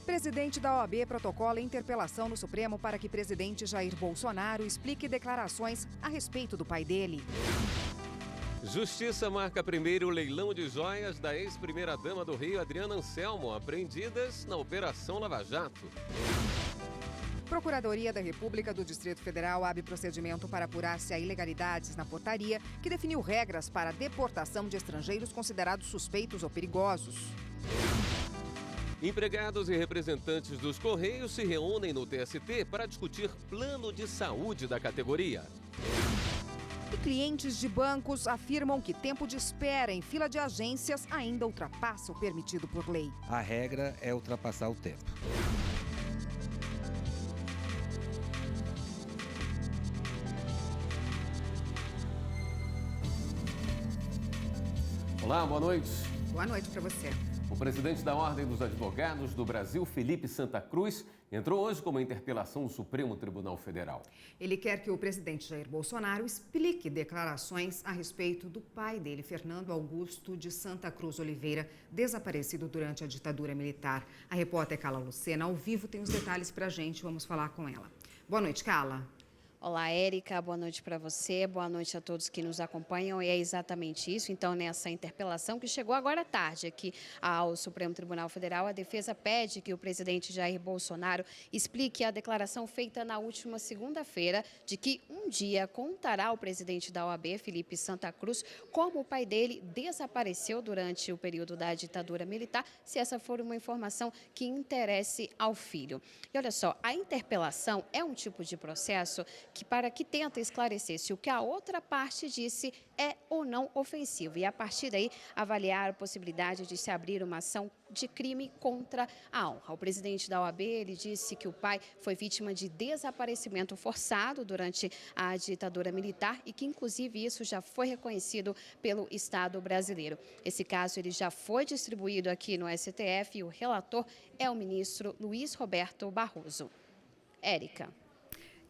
Presidente da OAB protocola interpelação no Supremo para que presidente Jair Bolsonaro explique declarações a respeito do pai dele. Justiça marca primeiro leilão de joias da ex-primeira-dama do Rio, Adriana Anselmo, apreendidas na Operação Lava Jato. Procuradoria da República do Distrito Federal abre procedimento para apurar se há ilegalidades na portaria que definiu regras para a deportação de estrangeiros considerados suspeitos ou perigosos. Empregados e representantes dos Correios se reúnem no TST para discutir plano de saúde da categoria. E clientes de bancos afirmam que tempo de espera em fila de agências ainda ultrapassa o permitido por lei. A regra é ultrapassar o tempo. Olá, boa noite. Boa noite para você. O presidente da Ordem dos Advogados do Brasil, Felipe Santa Cruz, entrou hoje com uma interpelação no Supremo Tribunal Federal. Ele quer que o presidente Jair Bolsonaro explique declarações a respeito do pai dele, Fernando Augusto de Santa Cruz Oliveira, desaparecido durante a ditadura militar. A repórter Carla Lucena, ao vivo, tem os detalhes para a gente. Vamos falar com ela. Boa noite, Carla. Olá, Érica, boa noite para você, boa noite a todos que nos acompanham. E é exatamente isso, então, nessa interpelação que chegou agora à tarde aqui ao Supremo Tribunal Federal, a defesa pede que o presidente Jair Bolsonaro explique a declaração feita na última segunda-feira de que um dia contará ao presidente da OAB, Felipe Santa Cruz, como o pai dele desapareceu durante o período da ditadura militar, se essa for uma informação que interesse ao filho. E olha só, a interpelação é um tipo de processo que tenta esclarecer se o que a outra parte disse é ou não ofensivo e, a partir daí, avaliar a possibilidade de se abrir uma ação de crime contra a honra. O presidente da OAB, ele disse que o pai foi vítima de desaparecimento forçado durante a ditadura militar e que, inclusive, isso já foi reconhecido pelo Estado brasileiro. Esse caso ele já foi distribuído aqui no STF e o relator é o ministro Luiz Roberto Barroso. Érica.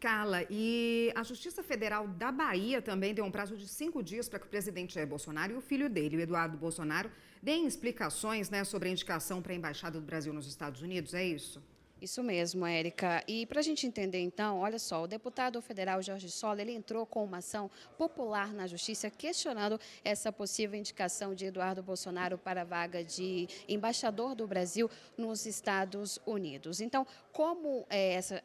Carla, e a Justiça Federal da Bahia também deu um prazo de 5 dias para que o presidente Jair Bolsonaro e o filho dele, o Eduardo Bolsonaro, deem explicações, sobre a indicação para a Embaixada do Brasil nos Estados Unidos, é isso? Isso mesmo, Érica. E para a gente entender, então, olha só, o deputado federal Jorge Sola, ele entrou com uma ação popular na Justiça questionando essa possível indicação de Eduardo Bolsonaro para a vaga de embaixador do Brasil nos Estados Unidos. Então, como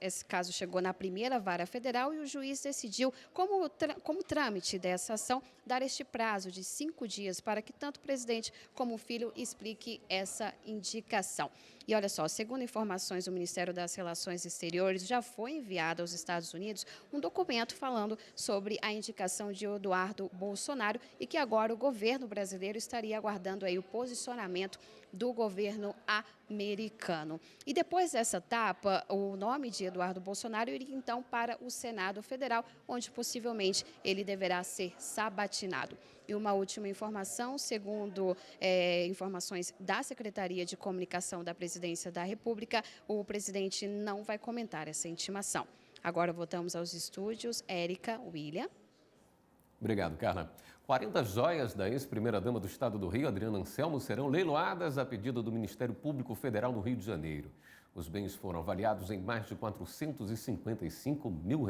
esse caso chegou na primeira vara federal e o juiz decidiu, como trâmite dessa ação, dar este prazo de 5 dias para que tanto o presidente como o filho explique essa indicação. E olha só, segundo informações do Ministério das Relações Exteriores, já foi enviado aos Estados Unidos um documento falando sobre a indicação de Eduardo Bolsonaro e que agora o governo brasileiro estaria aguardando aí o posicionamento do governo americano. E depois dessa etapa, o nome de Eduardo Bolsonaro iria então para o Senado Federal, onde possivelmente ele deverá ser sabatinado. E uma última informação, segundo informações da Secretaria de Comunicação da Presidência da República, o presidente não vai comentar essa intimação. Agora voltamos aos estúdios. Érica, William. Obrigado, Carla. 40 joias da ex-primeira-dama do Estado do Rio, Adriana Anselmo, serão leiloadas a pedido do Ministério Público Federal no Rio de Janeiro. Os bens foram avaliados em mais de R$455 mil.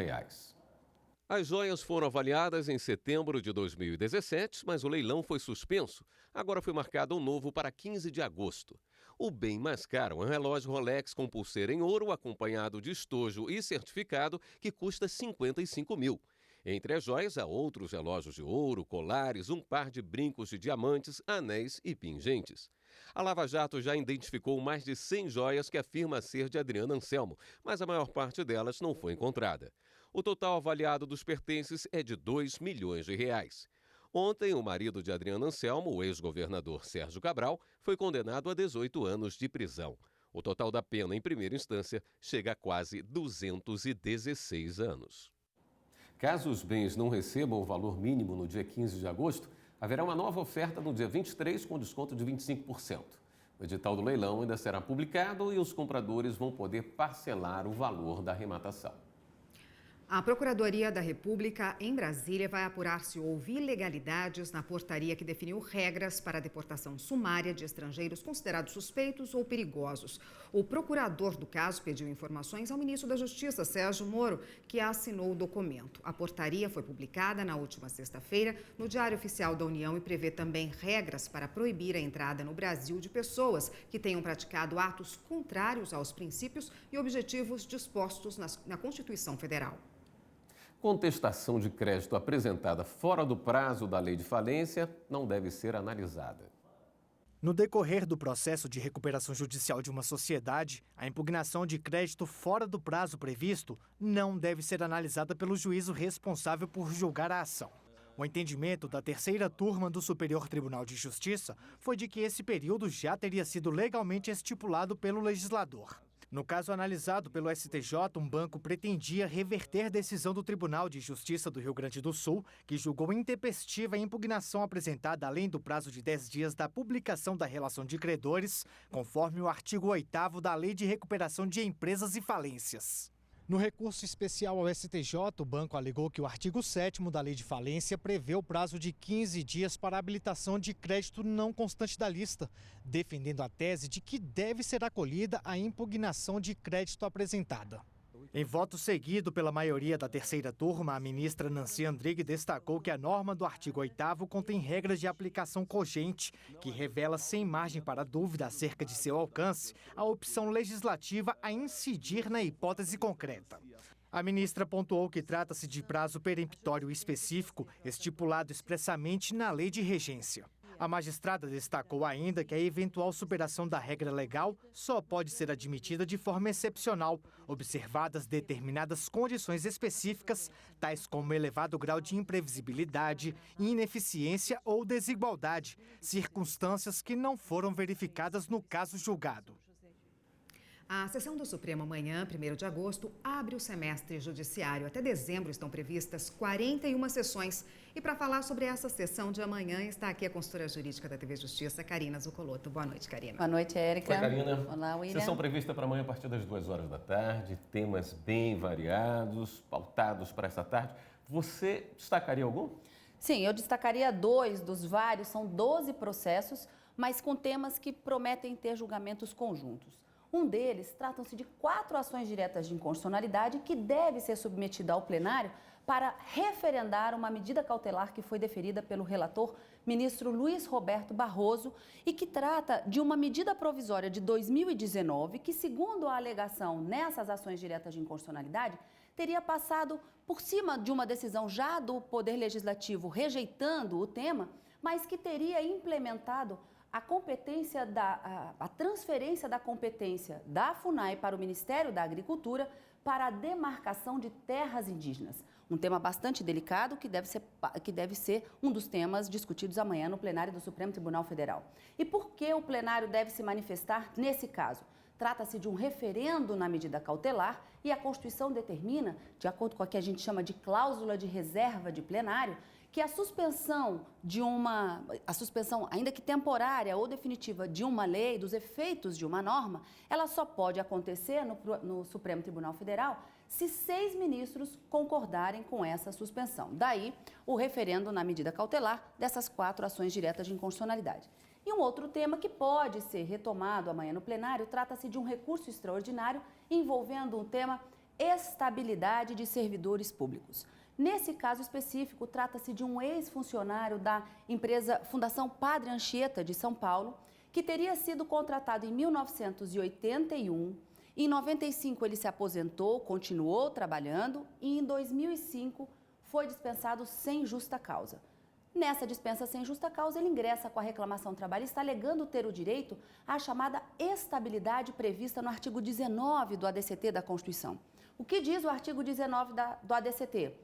As joias foram avaliadas em setembro de 2017, mas o leilão foi suspenso. Agora foi marcado um novo para 15 de agosto. O bem mais caro é um relógio Rolex com pulseira em ouro, acompanhado de estojo e certificado, que custa R$55 mil. Entre as joias há outros relógios de ouro, colares, um par de brincos de diamantes, anéis e pingentes. A Lava Jato já identificou mais de 100 joias que afirma ser de Adriana Anselmo, mas a maior parte delas não foi encontrada. O total avaliado dos pertences é de R$2 milhões. Ontem, o marido de Adriana Anselmo, o ex-governador Sérgio Cabral, foi condenado a 18 anos de prisão. O total da pena em primeira instância chega a quase 216 anos. Caso os bens não recebam o valor mínimo no dia 15 de agosto, haverá uma nova oferta no dia 23 com desconto de 25%. O edital do leilão ainda será publicado e os compradores vão poder parcelar o valor da arrematação. A Procuradoria da República, em Brasília, vai apurar se houve ilegalidades na portaria que definiu regras para a deportação sumária de estrangeiros considerados suspeitos ou perigosos. O procurador do caso pediu informações ao ministro da Justiça, Sérgio Moro, que assinou o documento. A portaria foi publicada na última sexta-feira no Diário Oficial da União e prevê também regras para proibir a entrada no Brasil de pessoas que tenham praticado atos contrários aos princípios e objetivos dispostos na Constituição Federal. Contestação de crédito apresentada fora do prazo da lei de falência não deve ser analisada. No decorrer do processo de recuperação judicial de uma sociedade, a impugnação de crédito fora do prazo previsto não deve ser analisada pelo juízo responsável por julgar a ação. O entendimento da terceira turma do Superior Tribunal de Justiça foi de que esse período já teria sido legalmente estipulado pelo legislador. No caso analisado pelo STJ, um banco pretendia reverter decisão do Tribunal de Justiça do Rio Grande do Sul, que julgou intempestiva a impugnação apresentada além do prazo de 10 dias da publicação da relação de credores, conforme o artigo 8º da Lei de Recuperação de Empresas e Falências. No recurso especial ao STJ, o banco alegou que o artigo 7º da Lei de Falência prevê o prazo de 15 dias para a habilitação de crédito não constante da lista, defendendo a tese de que deve ser acolhida a impugnação de crédito apresentada. Em voto seguido pela maioria da terceira turma, a ministra Nancy Andrighi destacou que a norma do artigo 8º contém regras de aplicação cogente, que revela sem margem para dúvida acerca de seu alcance a opção legislativa a incidir na hipótese concreta. A ministra pontuou que trata-se de prazo peremptório específico, estipulado expressamente na lei de regência. A magistrada destacou ainda que a eventual superação da regra legal só pode ser admitida de forma excepcional, observadas determinadas condições específicas, tais como elevado grau de imprevisibilidade, ineficiência ou desigualdade, circunstâncias que não foram verificadas no caso julgado. A sessão do Supremo amanhã, 1º de agosto, abre o semestre judiciário. Até dezembro estão previstas 41 sessões. E para falar sobre essa sessão de amanhã, está aqui a consultora jurídica da TV Justiça, Karina Zucolotto. Boa noite, Karina. Boa noite, Érica. Oi, Karina. Olá, William. Sessão prevista para amanhã a partir das 2 horas da tarde, temas bem variados, pautados para essa tarde. Você destacaria algum? Sim, eu destacaria 2 dos vários, são 12 processos, mas com temas que prometem ter julgamentos conjuntos. Um deles, tratam-se de 4 ações diretas de inconstitucionalidade que deve ser submetida ao plenário para referendar uma medida cautelar que foi deferida pelo relator, ministro Luiz Roberto Barroso, e que trata de uma medida provisória de 2019 que, segundo a alegação nessas ações diretas de inconstitucionalidade, teria passado por cima de uma decisão já do Poder Legislativo rejeitando o tema, mas que teria implementado a transferência da competência da FUNAI para o Ministério da Agricultura para a demarcação de terras indígenas. Um tema bastante delicado que deve ser um dos temas discutidos amanhã no plenário do Supremo Tribunal Federal. E por que o plenário deve se manifestar nesse caso? Trata-se de um referendo na medida cautelar e a Constituição determina, de acordo com a que a gente chama de cláusula de reserva de plenário, que a suspensão, ainda que temporária ou definitiva, de uma lei, dos efeitos de uma norma, ela só pode acontecer no Supremo Tribunal Federal se 6 ministros concordarem com essa suspensão. Daí, o referendo na medida cautelar dessas 4 ações diretas de inconstitucionalidade. E um outro tema que pode ser retomado amanhã no plenário trata-se de um recurso extraordinário envolvendo um tema estabilidade de servidores públicos. Nesse caso específico, trata-se de um ex-funcionário da empresa Fundação Padre Anchieta, de São Paulo, que teria sido contratado em 1981. Em 95 ele se aposentou, continuou trabalhando e em 2005 foi dispensado sem justa causa. Nessa dispensa sem justa causa, ele ingressa com a reclamação trabalhista alegando ter o direito à chamada estabilidade prevista no artigo 19 do ADCT da Constituição. O que diz o artigo 19 do ADCT?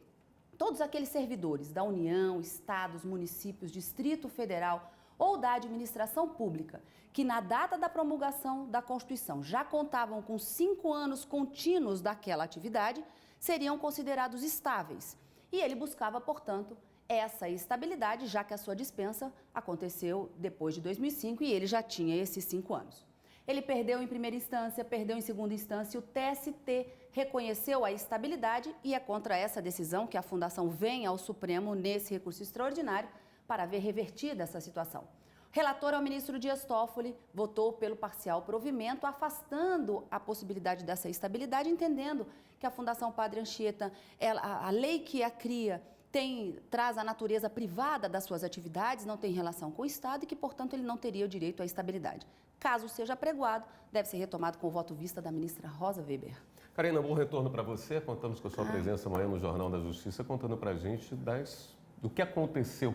Todos aqueles servidores da União, estados, municípios, Distrito Federal ou da administração pública que na data da promulgação da Constituição já contavam com 5 anos contínuos daquela atividade, seriam considerados estáveis. E ele buscava, portanto, essa estabilidade, já que a sua dispensa aconteceu depois de 2005 e ele já tinha esses 5 anos. Ele perdeu em primeira instância, perdeu em segunda instância, o TST reconheceu a estabilidade e é contra essa decisão que a Fundação vem ao Supremo nesse recurso extraordinário para ver revertida essa situação. O relator é o ministro Dias Toffoli, votou pelo parcial provimento, afastando a possibilidade dessa estabilidade, entendendo que a Fundação Padre Anchieta, a lei que a cria, traz a natureza privada das suas atividades, não tem relação com o Estado e que, portanto, ele não teria o direito à estabilidade. Caso seja apregoado, deve ser retomado com o voto vista da ministra Rosa Weber. Karina, bom retorno para você. Contamos com a sua presença amanhã no Jornal da Justiça, contando para a gente do que aconteceu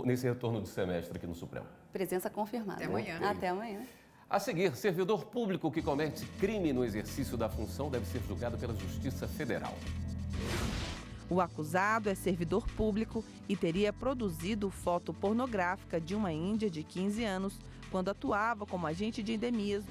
nesse retorno de semestre aqui no Supremo. Presença confirmada. Até amanhã. Até amanhã. A seguir, servidor público que comete crime no exercício da função deve ser julgado pela Justiça Federal. O acusado é servidor público e teria produzido foto pornográfica de uma índia de 15 anos quando atuava como agente de endemismo.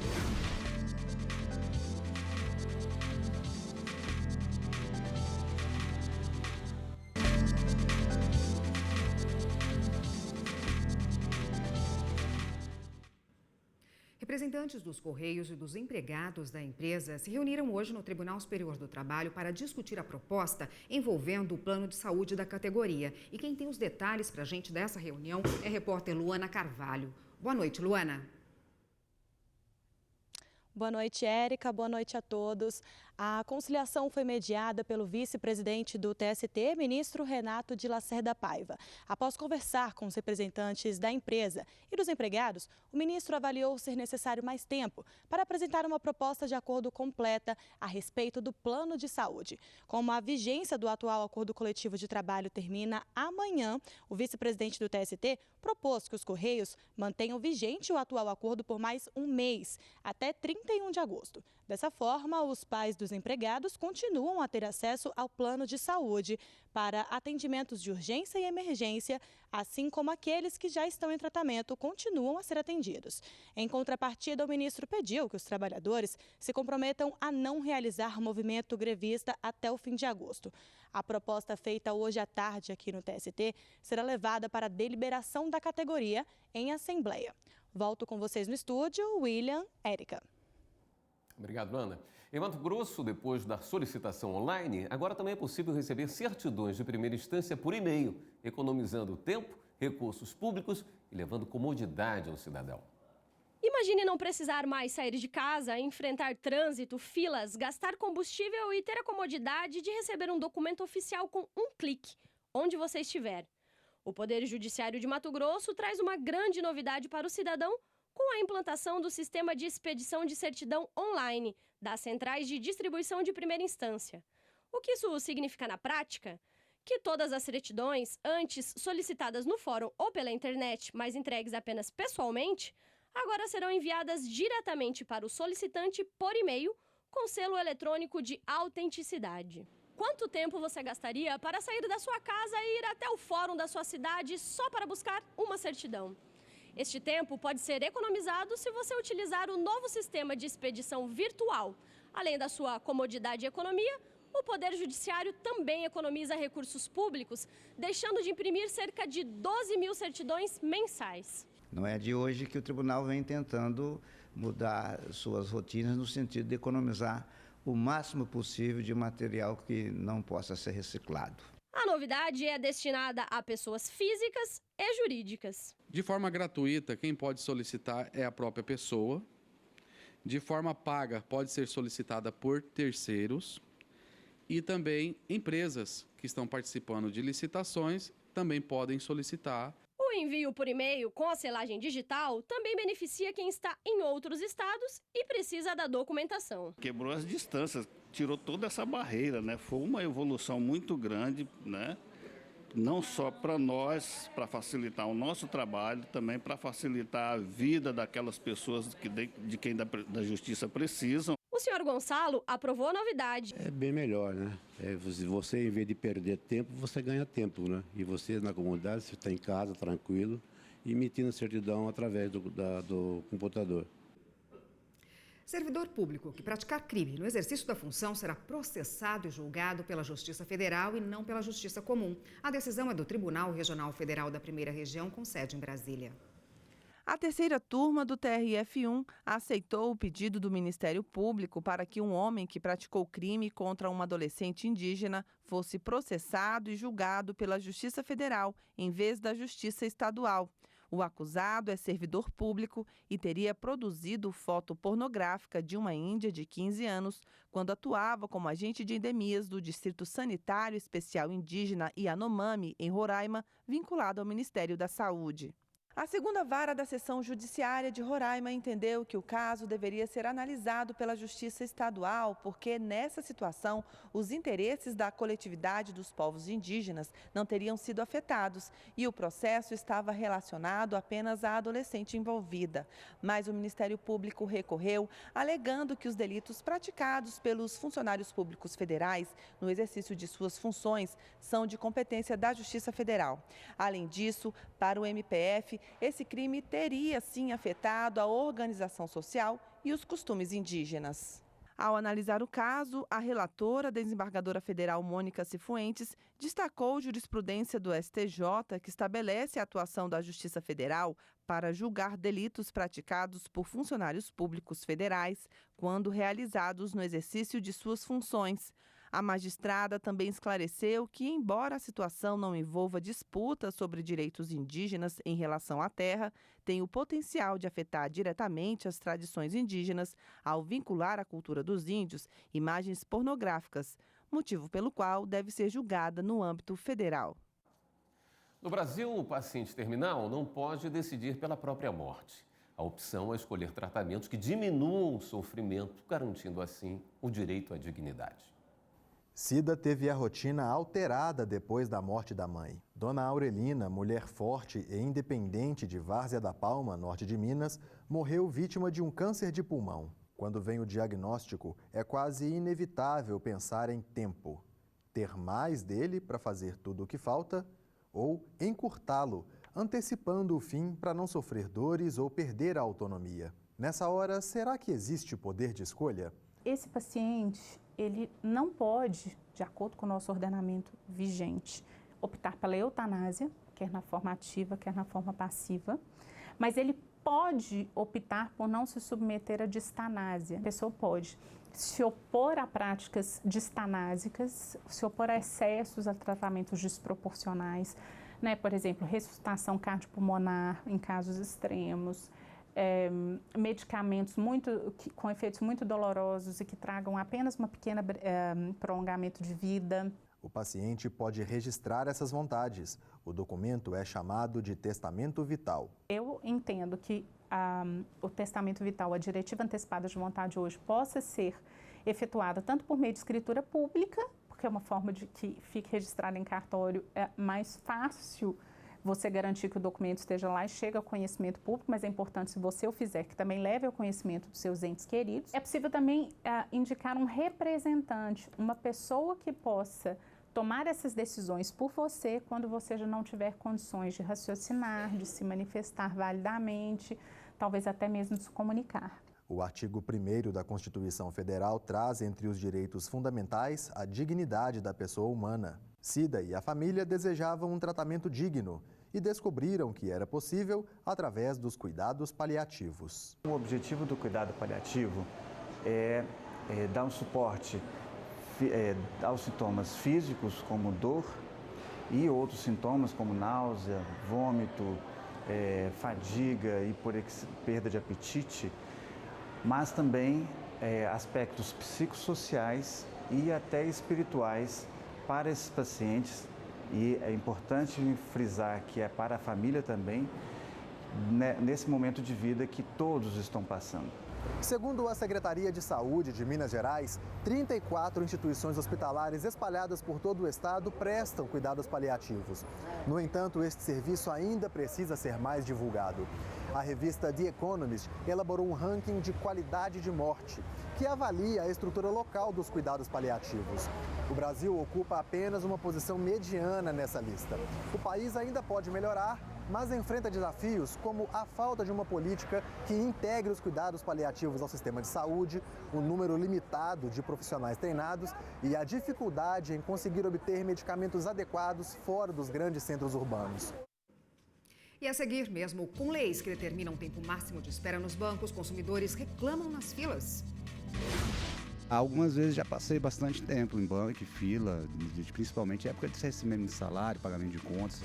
Representantes dos Correios e dos empregados da empresa se reuniram hoje no Tribunal Superior do Trabalho para discutir a proposta envolvendo o plano de saúde da categoria. E quem tem os detalhes para a gente dessa reunião é a repórter Luana Carvalho. Boa noite, Luana. Boa noite, Érica. Boa noite a todos. A conciliação foi mediada pelo vice-presidente do TST, ministro Renato de Lacerda Paiva. Após conversar com os representantes da empresa e dos empregados, o ministro avaliou ser necessário mais tempo para apresentar uma proposta de acordo completa a respeito do plano de saúde. Como a vigência do atual acordo coletivo de trabalho termina amanhã, o vice-presidente do TST propôs que os Correios mantenham vigente o atual acordo por mais um mês, até 31 de agosto. Dessa forma, os pais dos empregados continuam a ter acesso ao plano de saúde para atendimentos de urgência e emergência, assim como aqueles que já estão em tratamento continuam a ser atendidos. Em contrapartida, o ministro pediu que os trabalhadores se comprometam a não realizar movimento grevista até o fim de agosto. A proposta feita hoje à tarde aqui no TST será levada para a deliberação da categoria em assembleia. Volto com vocês no estúdio, William, Érica. Obrigado, Ana. Em Mato Grosso, depois da solicitação online, agora também é possível receber certidões de primeira instância por e-mail, economizando tempo, recursos públicos e levando comodidade ao cidadão. Imagine não precisar mais sair de casa, enfrentar trânsito, filas, gastar combustível e ter a comodidade de receber um documento oficial com um clique, onde você estiver. O Poder Judiciário de Mato Grosso traz uma grande novidade para o cidadão com a implantação do sistema de expedição de certidão online das centrais de distribuição de primeira instância. O que isso significa na prática? Que todas as certidões, antes solicitadas no fórum ou pela internet, mas entregues apenas pessoalmente, agora serão enviadas diretamente para o solicitante por e-mail, com selo eletrônico de autenticidade. Quanto tempo você gastaria para sair da sua casa e ir até o fórum da sua cidade só para buscar uma certidão? Este tempo pode ser economizado se você utilizar o novo sistema de expedição virtual. Além da sua comodidade e economia, o Poder Judiciário também economiza recursos públicos, deixando de imprimir cerca de 12 mil certidões mensais. Não é de hoje que o tribunal vem tentando mudar suas rotinas no sentido de economizar o máximo possível de material que não possa ser reciclado. A novidade é destinada a pessoas físicas e jurídicas. De forma gratuita, quem pode solicitar é a própria pessoa. De forma paga, pode ser solicitada por terceiros. E também empresas que estão participando de licitações também podem solicitar. O envio por e-mail com a selagem digital também beneficia quem está em outros estados e precisa da documentação. Quebrou as distâncias, tirou toda essa barreira, né? Foi uma evolução muito grande, né? Não só para nós, para facilitar o nosso trabalho, também para facilitar a vida daquelas pessoas de quem da justiça precisam. O senhor Gonçalo aprovou a novidade. É bem melhor, né? Você, em vez de perder tempo, você ganha tempo, né? E você, na comunidade, você está em casa, tranquilo, emitindo certidão através do computador. Servidor público que praticar crime no exercício da função será processado e julgado pela Justiça Federal e não pela Justiça Comum. A decisão é do Tribunal Regional Federal da Primeira Região, com sede em Brasília. A terceira turma do TRF1 aceitou o pedido do Ministério Público para que um homem que praticou crime contra uma adolescente indígena fosse processado e julgado pela Justiça Federal, em vez da Justiça Estadual. O acusado é servidor público e teria produzido foto pornográfica de uma índia de 15 anos quando atuava como agente de endemias do Distrito Sanitário Especial Indígena Yanomami, em Roraima, vinculado ao Ministério da Saúde. A segunda vara da Seção Judiciária de Roraima entendeu que o caso deveria ser analisado pela Justiça Estadual, porque nessa situação os interesses da coletividade dos povos indígenas não teriam sido afetados e o processo estava relacionado apenas à adolescente envolvida. Mas o Ministério Público recorreu, alegando que os delitos praticados pelos funcionários públicos federais no exercício de suas funções são de competência da Justiça Federal. Além disso, para o MPF, esse crime teria, sim, afetado a organização social e os costumes indígenas. Ao analisar o caso, a relatora, desembargadora federal Mônica Cifuentes, destacou jurisprudência do STJ que estabelece a atuação da Justiça Federal para julgar delitos praticados por funcionários públicos federais quando realizados no exercício de suas funções. A magistrada também esclareceu que, embora a situação não envolva disputas sobre direitos indígenas em relação à terra, tem o potencial de afetar diretamente as tradições indígenas ao vincular à cultura dos índios imagens pornográficas, motivo pelo qual deve ser julgada no âmbito federal. No Brasil, o paciente terminal não pode decidir pela própria morte. A opção é escolher tratamentos que diminuam o sofrimento, garantindo assim o direito à dignidade. Cida teve a rotina alterada depois da morte da mãe. Dona Aurelina, mulher forte e independente de Várzea da Palma, norte de Minas, morreu vítima de um câncer de pulmão. Quando vem o diagnóstico, é quase inevitável pensar em tempo. Ter mais dele para fazer tudo o que falta ou encurtá-lo, antecipando o fim para não sofrer dores ou perder a autonomia. Nessa hora, será que existe poder de escolha? Esse paciente, ele não pode, de acordo com o nosso ordenamento vigente, optar pela eutanásia, quer na forma ativa, quer na forma passiva, mas ele pode optar por não se submeter à distanásia. A pessoa pode se opor a práticas distanásicas, se opor a excessos, a tratamentos desproporcionais, né? Por exemplo, ressuscitação cardiopulmonar em casos extremos, medicamentos com efeitos muito dolorosos e que tragam apenas um pequeno prolongamento de vida. O paciente pode registrar essas vontades. O documento é chamado de testamento vital. Eu entendo que o testamento vital, a diretiva antecipada de vontade hoje, possa ser efetuada tanto por meio de escritura pública, porque é uma forma de que fique registrado em cartório, é mais fácil você garantir que o documento esteja lá e chegue ao conhecimento público, mas é importante, se você o fizer, que também leve ao conhecimento dos seus entes queridos. É possível também indicar um representante, uma pessoa que possa tomar essas decisões por você quando você já não tiver condições de raciocinar, de se manifestar validamente, talvez até mesmo de se comunicar. O artigo 1º da Constituição Federal traz entre os direitos fundamentais a dignidade da pessoa humana. Cida e a família desejavam um tratamento digno e descobriram que era possível através dos cuidados paliativos. O objetivo do cuidado paliativo é dar um suporte aos sintomas físicos, como dor, e outros sintomas como náusea, vômito, fadiga e perda de apetite, mas também aspectos psicossociais e até espirituais para esses pacientes, e é importante frisar que é para a família também, nesse momento de vida que todos estão passando. Segundo a Secretaria de Saúde de Minas Gerais, 34 instituições hospitalares espalhadas por todo o estado prestam cuidados paliativos. No entanto, este serviço ainda precisa ser mais divulgado. A revista The Economist elaborou um ranking de qualidade de morte, que avalia a estrutura local dos cuidados paliativos. O Brasil ocupa apenas uma posição mediana nessa lista. O país ainda pode melhorar, mas enfrenta desafios como a falta de uma política que integre os cuidados paliativos ao sistema de saúde, o número limitado de profissionais treinados e a dificuldade em conseguir obter medicamentos adequados fora dos grandes centros urbanos. E a seguir, mesmo com leis que determinam o tempo máximo de espera nos bancos, consumidores reclamam nas filas. Algumas vezes já passei bastante tempo em banco, fila, principalmente época de recebimento de salário, pagamento de contas.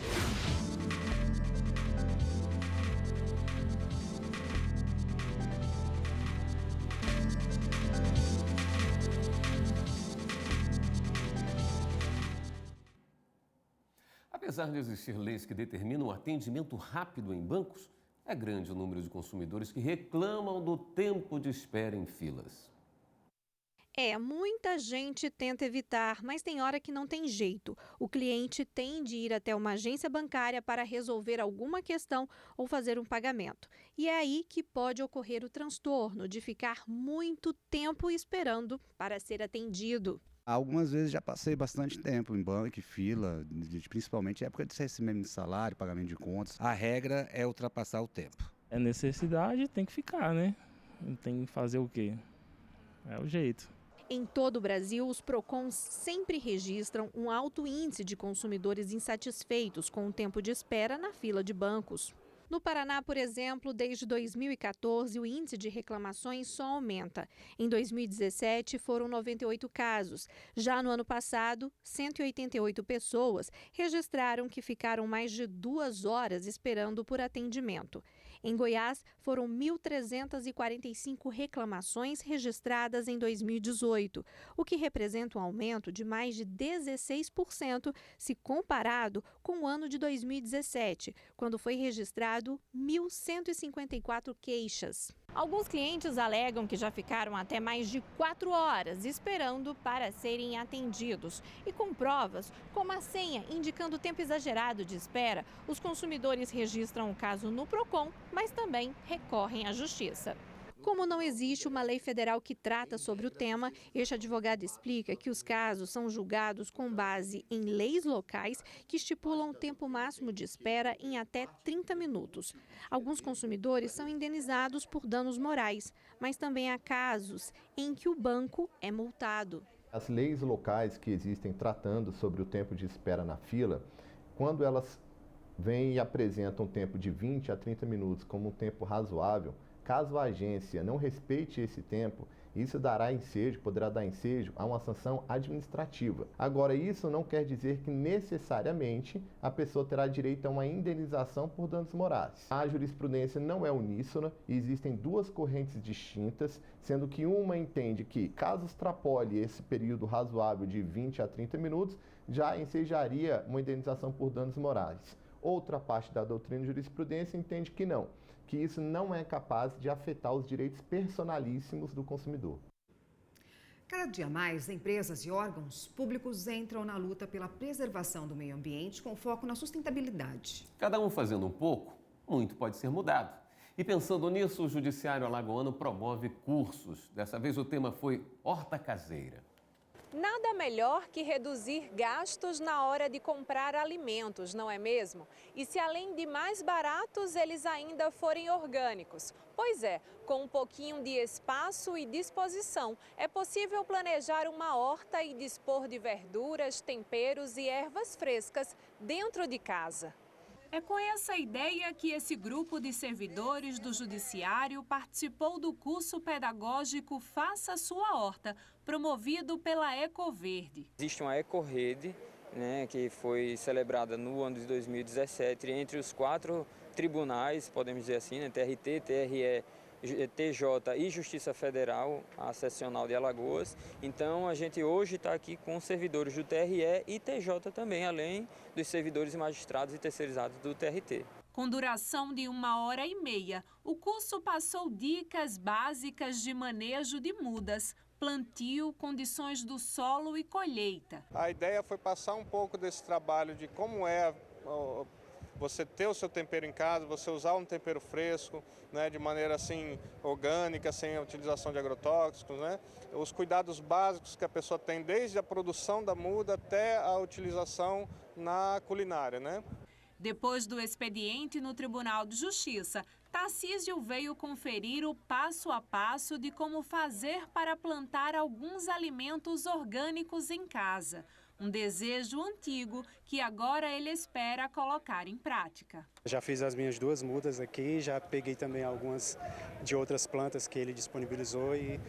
Apesar de existir leis que determinam o atendimento rápido em bancos, é grande o número de consumidores que reclamam do tempo de espera em filas. Muita gente tenta evitar, mas tem hora que não tem jeito. O cliente tem de ir até uma agência bancária para resolver alguma questão ou fazer um pagamento. E é aí que pode ocorrer o transtorno de ficar muito tempo esperando para ser atendido. Algumas vezes já passei bastante tempo em banco, fila, principalmente época de recebimento de salário, pagamento de contas. A regra é ultrapassar o tempo. É necessidade, tem que ficar, né? Tem que fazer o quê? É o jeito. Em todo o Brasil, os PROCONs sempre registram um alto índice de consumidores insatisfeitos com o tempo de espera na fila de bancos. No Paraná, por exemplo, desde 2014, o índice de reclamações só aumenta. Em 2017, foram 98 casos. Já no ano passado, 188 pessoas registraram que ficaram mais de 2 horas esperando por atendimento. Em Goiás, foram 1.345 reclamações registradas em 2018, o que representa um aumento de mais de 16% se comparado com o ano de 2017, quando foi registrado 1.154 queixas. Alguns clientes alegam que já ficaram até mais de 4 horas esperando para serem atendidos. E com provas, como a senha indicando o tempo exagerado de espera, os consumidores registram o caso no PROCON, mas também recorrem à justiça. Como não existe uma lei federal que trata sobre o tema, este advogado explica que os casos são julgados com base em leis locais que estipulam o tempo máximo de espera em até 30 minutos. Alguns consumidores são indenizados por danos morais, mas também há casos em que o banco é multado. As leis locais que existem tratando sobre o tempo de espera na fila, quando elas vêm e apresentam um tempo de 20 a 30 minutos como um tempo razoável, caso a agência não respeite esse tempo, isso poderá dar ensejo a uma sanção administrativa. Agora, isso não quer dizer que necessariamente a pessoa terá direito a uma indenização por danos morais. A jurisprudência não é uníssona e existem 2 correntes distintas, sendo que uma entende que, caso extrapole esse período razoável de 20 a 30 minutos, já ensejaria uma indenização por danos morais. Outra parte da doutrina e jurisprudência entende que não, que isso não é capaz de afetar os direitos personalíssimos do consumidor. Cada dia mais, empresas e órgãos públicos entram na luta pela preservação do meio ambiente com foco na sustentabilidade. Cada um fazendo um pouco, muito pode ser mudado. E pensando nisso, o Judiciário Alagoano promove cursos. Dessa vez o tema foi horta caseira. Nada melhor que reduzir gastos na hora de comprar alimentos, não é mesmo? E se além de mais baratos, eles ainda forem orgânicos? Pois é, com um pouquinho de espaço e disposição, é possível planejar uma horta e dispor de verduras, temperos e ervas frescas dentro de casa. É com essa ideia que esse grupo de servidores do Judiciário participou do curso pedagógico Faça Sua Horta, promovido pela Ecoverde. Existe uma ecorrede, que foi celebrada no ano de 2017 entre os 4 tribunais, podemos dizer assim, TRT, TRE, TJ e Justiça Federal, a Seccional de Alagoas. Então, a gente hoje está aqui com servidores do TRE e TJ também, além dos servidores e magistrados e terceirizados do TRT. Com duração de 1h30, o curso passou dicas básicas de manejo de mudas, plantio, condições do solo e colheita. A ideia foi passar um pouco desse trabalho de como é você ter o seu tempero em casa, você usar um tempero fresco, de maneira assim orgânica, sem a utilização de agrotóxicos, os cuidados básicos que a pessoa tem desde a produção da muda até a utilização na culinária, Depois do expediente no Tribunal de Justiça, Tarcísio veio conferir o passo a passo de como fazer para plantar alguns alimentos orgânicos em casa. Um desejo antigo que agora ele espera colocar em prática. Já fiz as minhas 2 mudas aqui, já peguei também algumas de outras plantas que ele disponibilizou e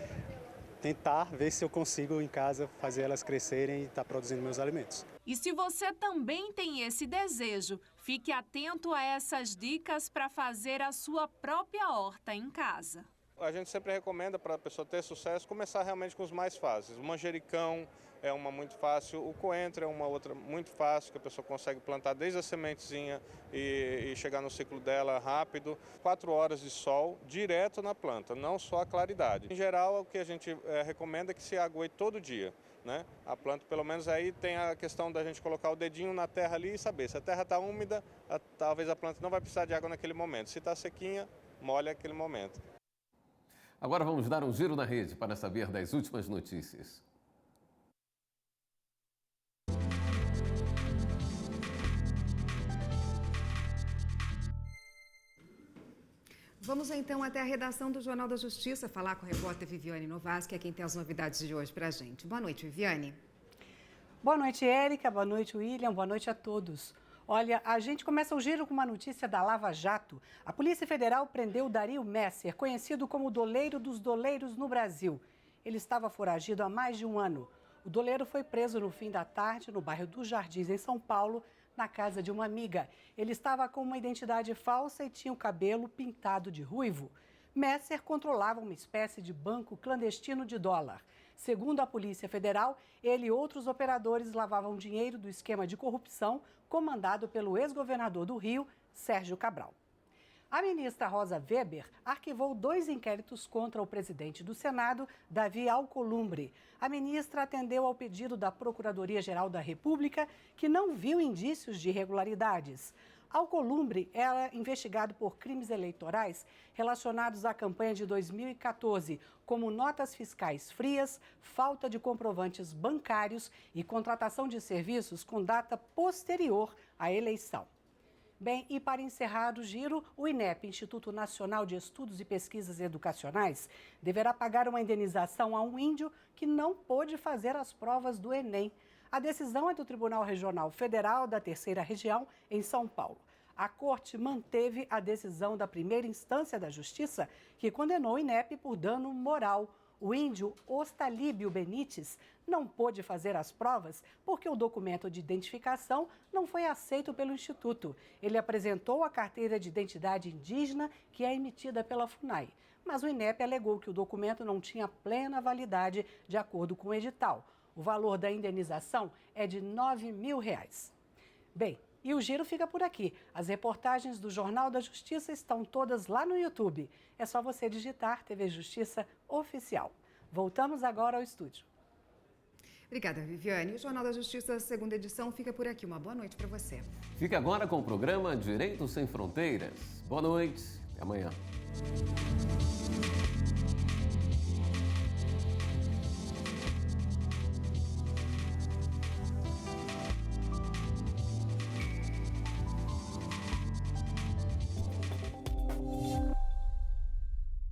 tentar ver se eu consigo em casa fazer elas crescerem e estar produzindo meus alimentos. E se você também tem esse desejo, fique atento a essas dicas para fazer a sua própria horta em casa. A gente sempre recomenda para a pessoa ter sucesso começar realmente com os mais fáceis. O manjericão é uma muito fácil, o coentro é uma outra muito fácil, que a pessoa consegue plantar desde a sementezinha e chegar no ciclo dela rápido. 4 horas de sol direto na planta, não só a claridade. Em geral, o que a gente recomenda é que se ague todo dia, né? A planta, pelo menos aí tem a questão da gente colocar o dedinho na terra ali e saber se a terra está úmida, talvez a planta não vai precisar de água naquele momento. Se está sequinha, molha aquele momento. Agora vamos dar um giro na rede para saber das últimas notícias. Vamos então até a redação do Jornal da Justiça falar com a repórter Viviane Novaes, que é quem tem as novidades de hoje para a gente. Boa noite, Viviane. Boa noite, Érica. Boa noite, William. Boa noite a todos. Olha, a gente começa o giro com uma notícia da Lava Jato. A Polícia Federal prendeu Dario Messer, conhecido como o doleiro dos doleiros no Brasil. Ele estava foragido há mais de um ano. O doleiro foi preso no fim da tarde no bairro dos Jardins, em São Paulo, na casa de uma amiga. Ele estava com uma identidade falsa e tinha o cabelo pintado de ruivo. Messer controlava uma espécie de banco clandestino de dólar. Segundo a Polícia Federal, ele e outros operadores lavavam dinheiro do esquema de corrupção comandado pelo ex-governador do Rio, Sérgio Cabral. A ministra Rosa Weber arquivou 2 inquéritos contra o presidente do Senado, Davi Alcolumbre. A ministra atendeu ao pedido da Procuradoria-Geral da República, que não viu indícios de irregularidades. Alcolumbre era investigado por crimes eleitorais relacionados à campanha de 2014, como notas fiscais frias, falta de comprovantes bancários e contratação de serviços com data posterior à eleição. Bem, e para encerrar o giro, o INEP, Instituto Nacional de Estudos e Pesquisas Educacionais, deverá pagar uma indenização a um índio que não pôde fazer as provas do Enem. A decisão é do Tribunal Regional Federal da 3ª Região, em São Paulo. A Corte manteve a decisão da primeira instância da Justiça, que condenou o INEP por dano moral. O índio Ostalíbio Benites não pôde fazer as provas porque o documento de identificação não foi aceito pelo Instituto. Ele apresentou a carteira de identidade indígena, que é emitida pela FUNAI. Mas o INEP alegou que o documento não tinha plena validade de acordo com o edital. O valor da indenização é de R$ 9.000. Bem, e o giro fica por aqui. As reportagens do Jornal da Justiça estão todas lá no YouTube. É só você digitar TV Justiça Oficial. Voltamos agora ao estúdio. Obrigada, Viviane. O Jornal da Justiça, segunda edição, fica por aqui. Uma boa noite para você. Fique agora com o programa Direito Sem Fronteiras. Boa noite e amanhã.